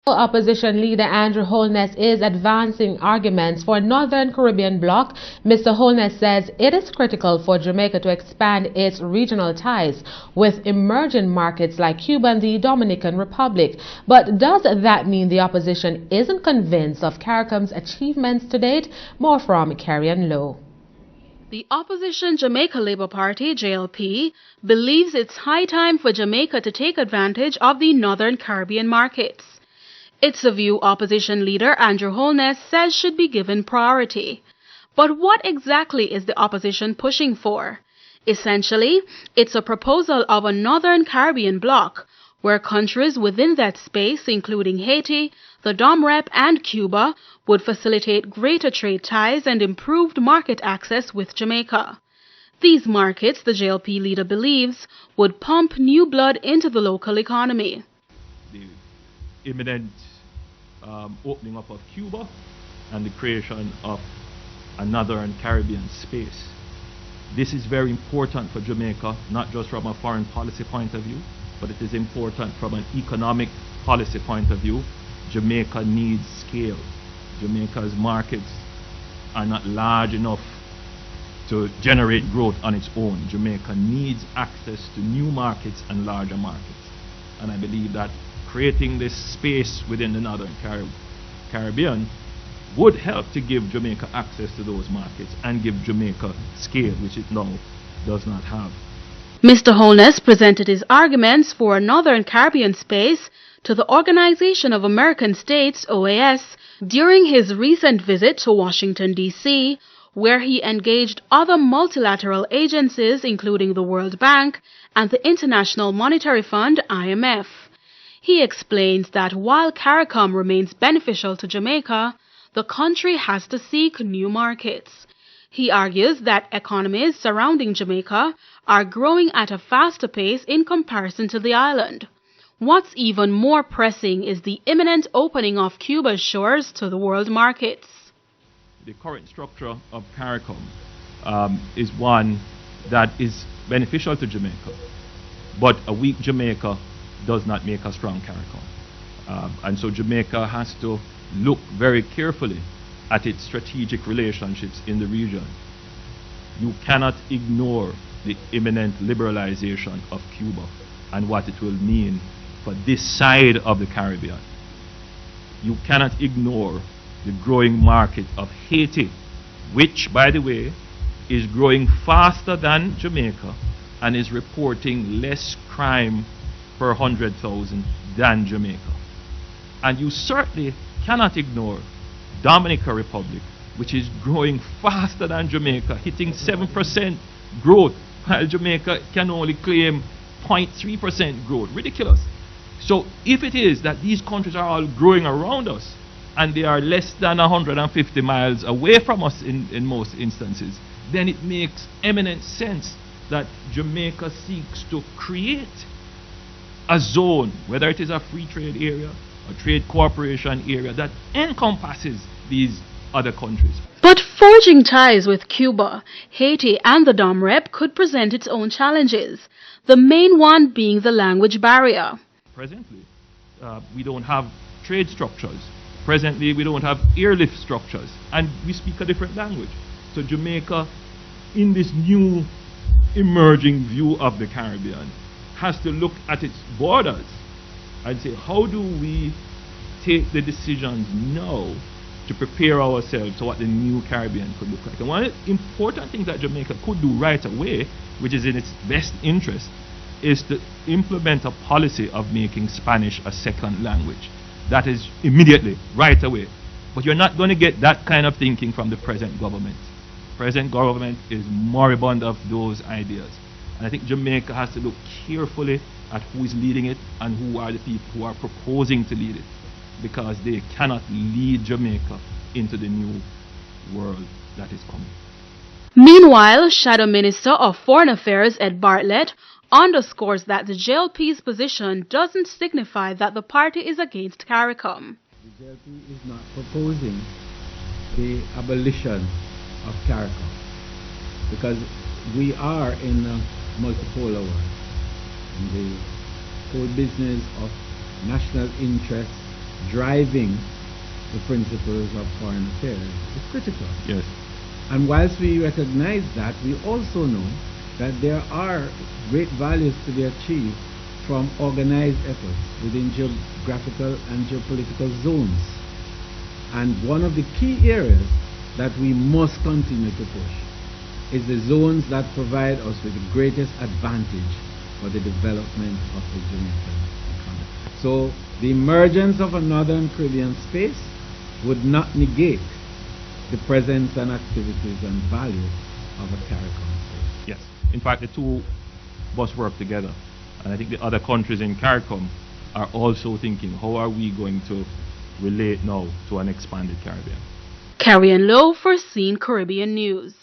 Opposition leader Andrew Holness is advancing arguments for Northern Caribbean Bloc. Mr. Holness says it is critical for Jamaica to expand its regional ties with emerging markets like Cuba and the Dominican Republic. But does that mean the opposition isn't convinced of CARICOM's achievements to date? More from Carrie Lowe. The opposition Jamaica Labour Party, JLP, believes it's high time for Jamaica to take advantage of the Northern Caribbean markets. It's a view opposition leader Andrew Holness says should be given priority. But what exactly is the opposition pushing for? Essentially, it's a proposal of a Northern Caribbean bloc, where countries within that space, including Haiti, the DOMREP and Cuba, would facilitate greater trade ties and improved market access with Jamaica. These markets, the JLP leader believes, would pump new blood into the local economy. The imminent opening up of Cuba and the creation of a Northern Caribbean space. This is very important for Jamaica, not just from a foreign policy point of view, but it is important from an economic policy point of view. Jamaica needs scale. Jamaica's markets are not large enough to generate growth on its own. Jamaica needs access to new markets and larger markets. And I believe that creating this space within the Northern Caribbean would help to give Jamaica access to those markets and give Jamaica scale, which it now does not have. Mr. Holness presented his arguments for a Northern Caribbean space to the Organization of American States, OAS, during his recent visit to Washington, D.C., where he engaged other multilateral agencies including the World Bank and the International Monetary Fund, IMF. He explains that while CARICOM remains beneficial to Jamaica, the country has to seek new markets. He argues that economies surrounding Jamaica are growing at a faster pace in comparison to the island. What's even more pressing is the imminent opening of Cuba's shores to the world markets. The current structure of CARICOM is one that is beneficial to Jamaica, but a weak Jamaica does not make a strong CARICOM. And so Jamaica has to look very carefully at its strategic relationships in the region. You cannot ignore the imminent liberalization of Cuba and what it will mean for this side of the Caribbean. You cannot ignore the growing market of Haiti, which, by the way, is growing faster than Jamaica and is reporting less crime per 100,000 than Jamaica. And you certainly cannot ignore Dominican Republic, which is growing faster than Jamaica, hitting 7% growth, while Jamaica can only claim 0.3% growth. Ridiculous. So if it is that these countries are all growing around us and they are less than 150 miles away from us in most instances, then it makes eminent sense that Jamaica seeks to create a zone, whether it is a free trade area, a trade cooperation area, that encompasses these other countries. But forging ties with Cuba, Haiti and the DOMREP could present its own challenges, the main one being the language barrier. Presently, we don't have trade structures. Presently, we don't have airlift structures, and we speak a different language. So Jamaica, in this new emerging view of the Caribbean, has to look at its borders and say, how do we take the decisions now to prepare ourselves to what the new Caribbean could look like? And one important thing that Jamaica could do right away, which is in its best interest, is to implement a policy of making Spanish a second language. That is immediately, right away. But you're not going to get that kind of thinking from the present government. Present government is moribund of those ideas. And I think Jamaica has to look carefully at who is leading it and who are the people who are proposing to lead it, because they cannot lead Jamaica into the new world that is coming. Meanwhile, Shadow Minister of Foreign Affairs Ed Bartlett underscores that the JLP's position doesn't signify that the party is against CARICOM. The JLP is not proposing the abolition of CARICOM, because we are in a multipolar world. And the whole business of national interest driving the principles of foreign affairs is critical. Yes. And whilst we recognize that, we also know that there are great values to be achieved from organized efforts within geographical and geopolitical zones. And one of the key areas that we must continue to push is the zones that provide us with the greatest advantage for the development of the Jamaican economy. So the emergence of a Northern Caribbean space would not negate the presence and activities and value of a CARICOM space. Yes. In fact, the two must work together. And I think the other countries in CARICOM are also thinking, how are we going to relate now to an expanded Caribbean? Carrie Lowe for CEEN Caribbean News.